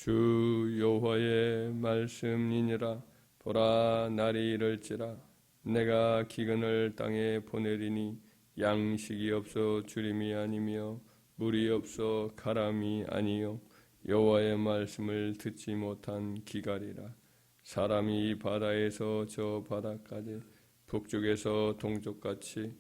주 여호와의 말씀이니라. 보라, 날이 이를지라. 내가 기근을 땅에 보내리니 양식이 없어 주림이 아니며 물이 없어 가람이 아니요 여호와의 말씀을 듣지 못한 기갈이라. 사람이 바다에서 저 바다까지 북쪽에서 동쪽같이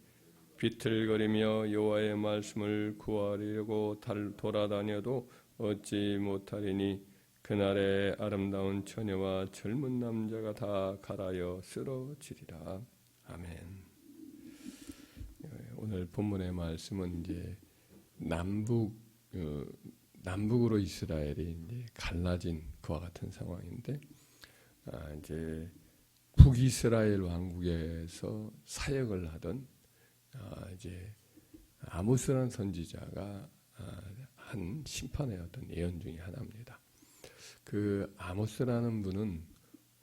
비틀거리며 여호와의 말씀을 구하려고 돌아다녀도 얻지 못하리니 그날에 아름다운 처녀와 젊은 남자가 다 갈아여 쓰러지리라. 아멘. 오늘 본문의 말씀은 이제 남북으로 이스라엘이 이제 갈라진 그와 같은 상황인데, 이제 북이스라엘 왕국에서 사역을 하던 이제 아모스라는 선지자가 한 심판의 어떤 예언 중에 하나입니다. 그 아모스라는 분은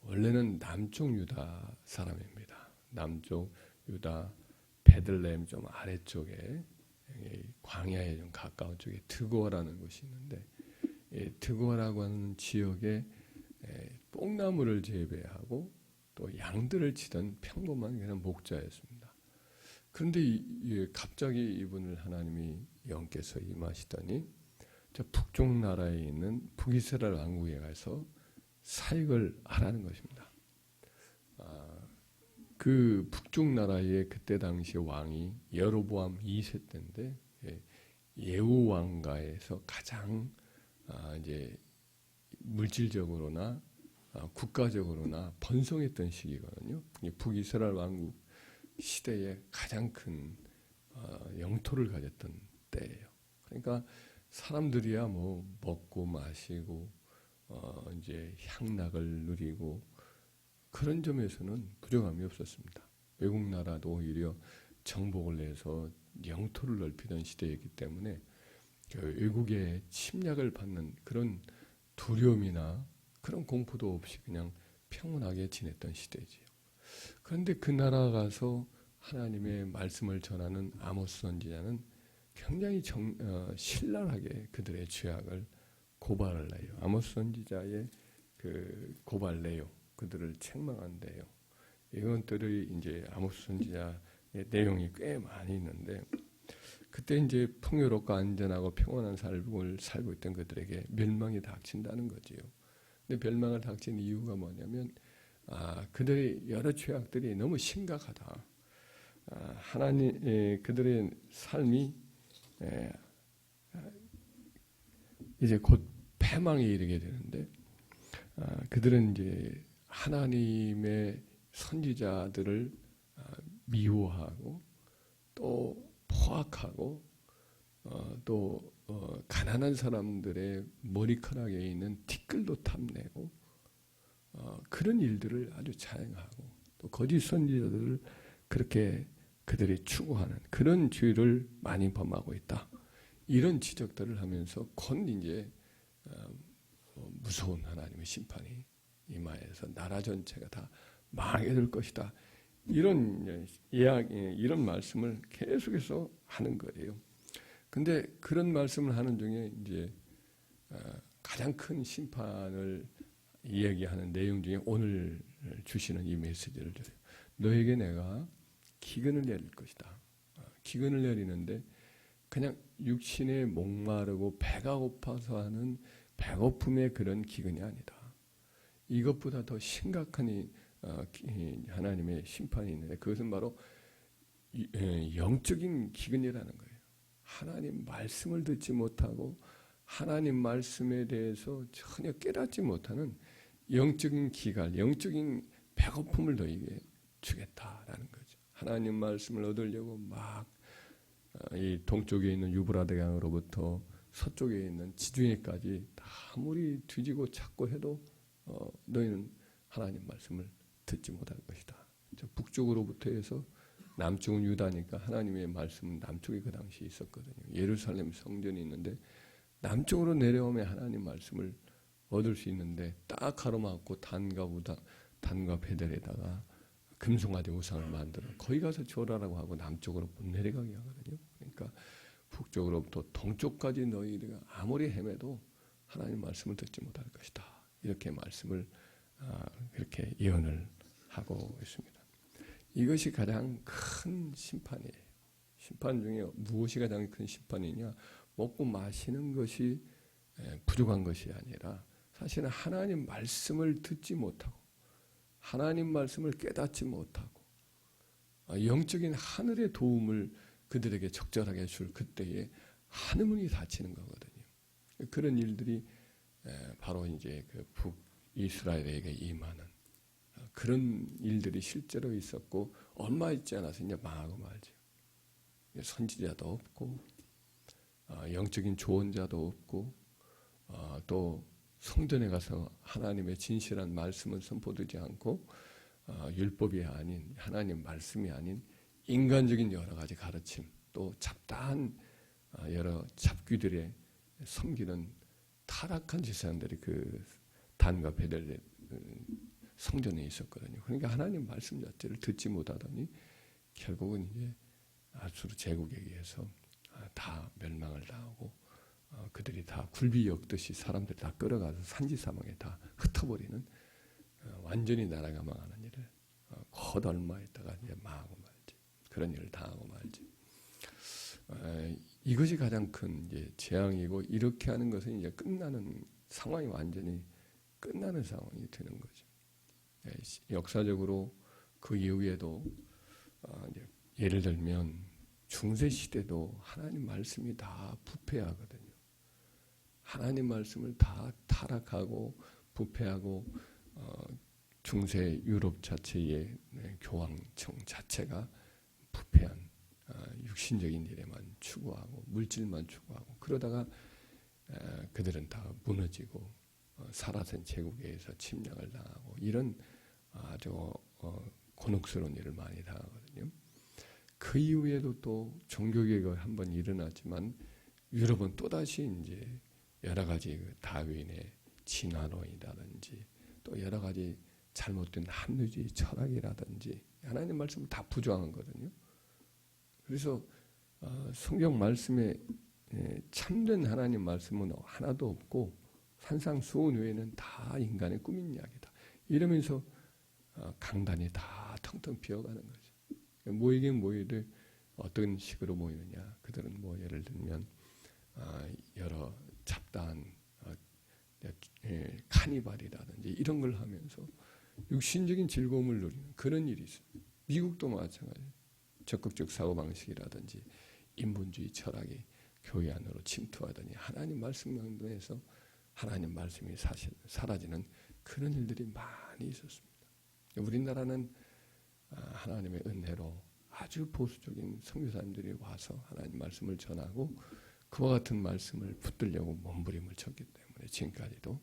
원래는 남쪽 유다 사람입니다. 남쪽 유다 베들레헴 좀 아래쪽에 광야에 좀 가까운 쪽에 드고라는 곳이 있는데, 드고라고 하는 지역에 뽕나무를 재배하고 또 양들을 치던 평범한 그냥 목자였습니다. 그런데 갑자기 이분을 하나님이 영께서 임하시더니 저 북쪽 나라에 있는 북이스라엘 왕국에 가서 사역을 하라는 것입니다. 그 북쪽 나라의 그때 당시 왕이 여로보암 2세 때인데, 예후 왕가에서 가장 이제 물질적으로나 국가적으로나 번성했던 시기거든요. 북이스라엘 왕국 시대에 가장 큰 영토를 가졌던 때예요. 그러니까 사람들이야 뭐 먹고 마시고 이제 향락을 누리고 그런 점에서는 부정함이 없었습니다. 외국 나라도 오히려 정복을 해서 영토를 넓히던 시대이기 때문에 외국의 침략을 받는 그런 두려움이나 그런 공포도 없이 그냥 평온하게 지냈던 시대지요. 그런데 그 나라 가서 하나님의 말씀을 전하는 아모스 선지자는 굉장히 신랄하게 그들의 죄악을 고발을 해요. 아모스 선지자의 그 고발 내용, 그들을 책망한대요. 이것들이 이제 아모스 선지자의 내용이 꽤 많이 있는데, 그때 이제 풍요롭고 안전하고 평온한 삶을 살고 있던 그들에게 멸망이 닥친다는 거지요. 근데 멸망을 닥친 이유가 뭐냐면, 그들의 여러 죄악들이 너무 심각하다. 그들의 삶이 이제 곧 패망에 이르게 되는데, 그들은 이제 하나님의 선지자들을 미워하고 또 포악하고 또 가난한 사람들의 머리카락에 있는 티끌도 탐내고 그런 일들을 아주 자행하고 또 거짓 선지자들을 그렇게 그들이 추구하는 그런 죄를 많이 범하고 있다. 이런 지적들을 하면서 곧 이제 무서운 하나님의 심판이 임하여서 나라 전체가 다 망하게 될 것이다. 이런 이야기, 이런 말씀을 계속해서 하는 거예요. 근데 그런 말씀을 하는 중에 이제 가장 큰 심판을 이야기하는 내용 중에 오늘 주시는 이 메시지를 줘요. 너에게 내가 기근을 내릴 것이다. 기근을 내리는데 그냥 육신에 목마르고 배가 고파서 하는 배고픔의 그런 기근이 아니다. 이것보다 더 심각한 하나님의 심판이 있는데, 그것은 바로 영적인 기근이라는 거예요. 하나님 말씀을 듣지 못하고 하나님 말씀에 대해서 전혀 깨닫지 못하는 영적인 기갈, 영적인 배고픔을 너에게 주겠다라는 거죠. 하나님 말씀을 얻으려고 막 이 동쪽에 있는 유브라데 강으로부터 서쪽에 있는 지중해까지 아무리 뒤지고 찾고 해도 너희는 하나님 말씀을 듣지 못할 것이다. 북쪽으로부터 해서 남쪽은 유다니까 하나님의 말씀은 남쪽에 그 당시 있었거든요. 예루살렘 성전이 있는데 남쪽으로 내려오면 하나님 말씀을 얻을 수 있는데 딱 가로막고 단과 베델에다가 금송아지 우상을 만들어 거기 가서 절하라고 하고 남쪽으로 못 내려가게 하거든요. 그러니까 북쪽으로부터 동쪽까지 너희가 아무리 헤매도 하나님 말씀을 듣지 못할 것이다. 이렇게 말씀을 그렇게 예언을 하고 있습니다. 이것이 가장 큰 심판이에요. 심판 중에 무엇이 가장 큰 심판이냐? 먹고 마시는 것이 부족한 것이 아니라 사실은 하나님 말씀을 듣지 못하고 하나님 말씀을 깨닫지 못하고 영적인 하늘의 도움을 그들에게 적절하게 줄 그때에 하늘문이 닫히는 거거든요. 그런 일들이 바로 이제 그 북이스라엘에게 임하는 그런 일들이 실제로 있었고 얼마 있지 않아서 이제 망하고 말죠. 선지자도 없고 영적인 조언자도 없고 또 성전에 가서 하나님의 진실한 말씀을 선포되지 않고 율법이 아닌 하나님 말씀이 아닌 인간적인 여러 가지 가르침 또 잡다한 여러 잡귀들의 섬기는 타락한 제사장들이 그 단과 베델 성전에 있었거든요. 그러니까 하나님 말씀 자체를 듣지 못하더니 결국은 이제 아수르 제국에 의해서 다 멸망을 당하고 그들이 다 굴비 엮듯이 사람들 다 끌어가서 산지 사망에 다 흩어버리는 완전히 나라가 망하는 일을 곧 얼마 있다가 이제 망하고 말지 그런 일을 당하고 말지 이것이 가장 큰 이제 재앙이고 이렇게 하는 것은 이제 끝나는 상황이 완전히 끝나는 상황이 되는 거죠. 역사적으로 그 이후에도 이제 예를 들면 중세 시대도 하나님 말씀이 다 부패하거든요. 하나님 말씀을 다 타락하고 부패하고 중세 유럽 자체의 교황청 자체가 부패한 육신적인 일에만 추구하고 물질만 추구하고 그러다가 그들은 다 무너지고 사라진 제국에 의해서 침략을 당하고 이런 아주 곤혹스러운 일을 많이 당하거든요. 그 이후에도 또 종교개혁이 한번 일어났지만 유럽은 또다시 이제 여러 가지 그 다윈의 진화론이라든지 또 여러 가지 잘못된 합리주의 철학이라든지 하나님 말씀을 다 부정한 거거든요. 그래서 성경 말씀에 참된 하나님 말씀은 하나도 없고 산상수훈 외에는 다 인간의 꾸민 이야기다. 이러면서 강단이 다 텅텅 비어가는 거죠. 모이긴 모이들 어떤 식으로 모이느냐. 그들은 뭐 예를 들면 여러 잡다한 카니발이라든지 이런 걸 하면서 육신적인 즐거움을 누리는 그런 일이 있어요. 미국도 마찬가지예요. 적극적 사고방식이라든지 인본주의 철학이 교회 안으로 침투하더니 하나님 말씀에서 하나님 말씀이 사라지는 그런 일들이 많이 있었습니다. 우리나라는 하나님의 은혜로 아주 보수적인 선교사님들이 와서 하나님 말씀을 전하고 그와 같은 말씀을 붙들려고 몸부림을 쳤기 때문에 지금까지도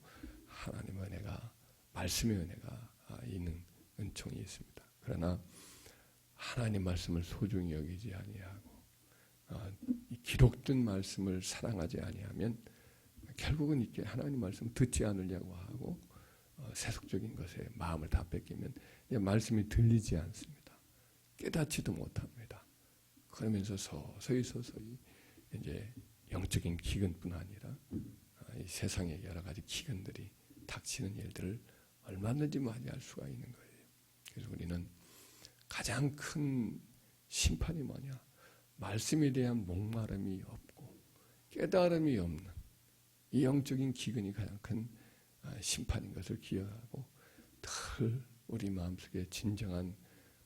하나님의 은혜가 말씀의 은혜가 있는 은총이 있습니다. 그러나 하나님 말씀을 소중히 여기지 아니하고 기록된 말씀을 사랑하지 아니하면 결국은 이렇게 하나님 말씀 듣지 않으려고 하고 세속적인 것에 마음을 다 뺏기면 말씀이 들리지 않습니다. 깨닫지도 못합니다. 그러면서 서서히 이제 영적인 기근뿐 아니라 이 세상의 여러 가지 기근들이 닥치는 일들을 얼마든지 맞이할 수가 있는 거예요. 그래서 우리는 가장 큰 심판이 뭐냐? 말씀에 대한 목마름이 없고 깨달음이 없는 이 영적인 기근이 가장 큰 심판인 것을 기억하고 늘 우리 마음속에 진정한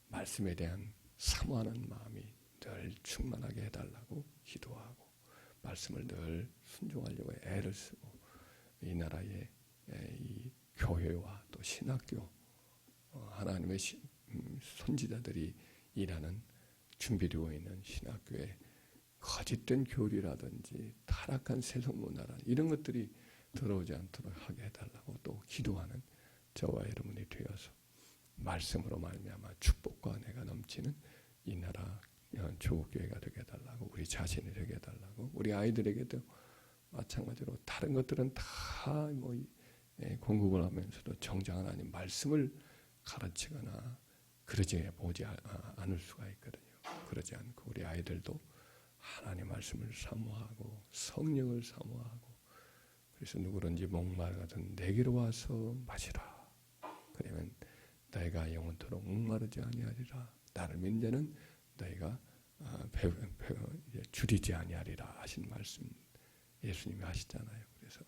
말씀에 대한 사모하는 마음이 늘 충만하게 해달라고 기도하고 말씀을 늘 순종하려고 애를 쓰고 이 나라의 이 교회와 또 신학교 하나님의 선지자들이 일하는 준비되어 있는 신학교에 거짓된 교리라든지 타락한 세속 문화라 이런 것들이 들어오지 않도록 하게 해달라고 또 기도하는 저와 여러분이 되어서 말씀으로 말미암아 축복과 은혜가 넘치는 이 나라 조국교회가 되게 해달라고 우리 자신이 되게 해달라고 우리 아이들에게도 마찬가지로 다른 것들은 다 뭐 공급을 하면서도 정작 하나님 말씀을 가르치거나 그러지 보지 않을 수가 있거든요. 그러지 않고 우리 아이들도 하나님 말씀을 사모하고 성령을 사모하고 그래서 누구든지 목마르거든 내게로 와서 마시라. 그러면 너희가 영원토록 목마르지 아니하리라. 나를 믿는 자는 너희가 줄이지 아니하리라 하신 말씀 예수님이 하시잖아요. 그래서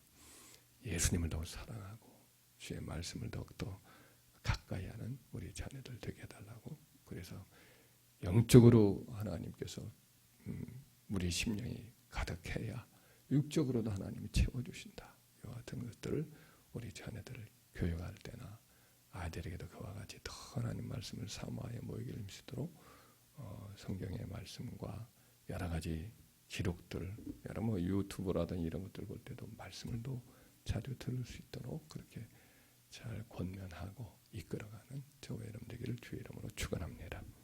예수님을 더욱 사랑하고 주의 말씀을 더욱더 가까이 하는 우리 자녀들 되게 해달라고. 그래서 영적으로 하나님께서 우리 심령이 가득해야 육적으로도 하나님이 채워주신다. 이와 같은 것들을 우리 자녀들을 교육할 때나 아이들에게도 그와 같이 더 하나님 말씀을 사모하여 모이기를 힘쓰도록 성경의 말씀과 여러 가지 기록들, 여러 유튜브라든지 이런 것들 볼 때도 말씀을 또 자주 들을 수 있도록 그렇게 잘 권면하고 이끌어가는 저와 여러분 되기를 주의 이름으로 축원합니다.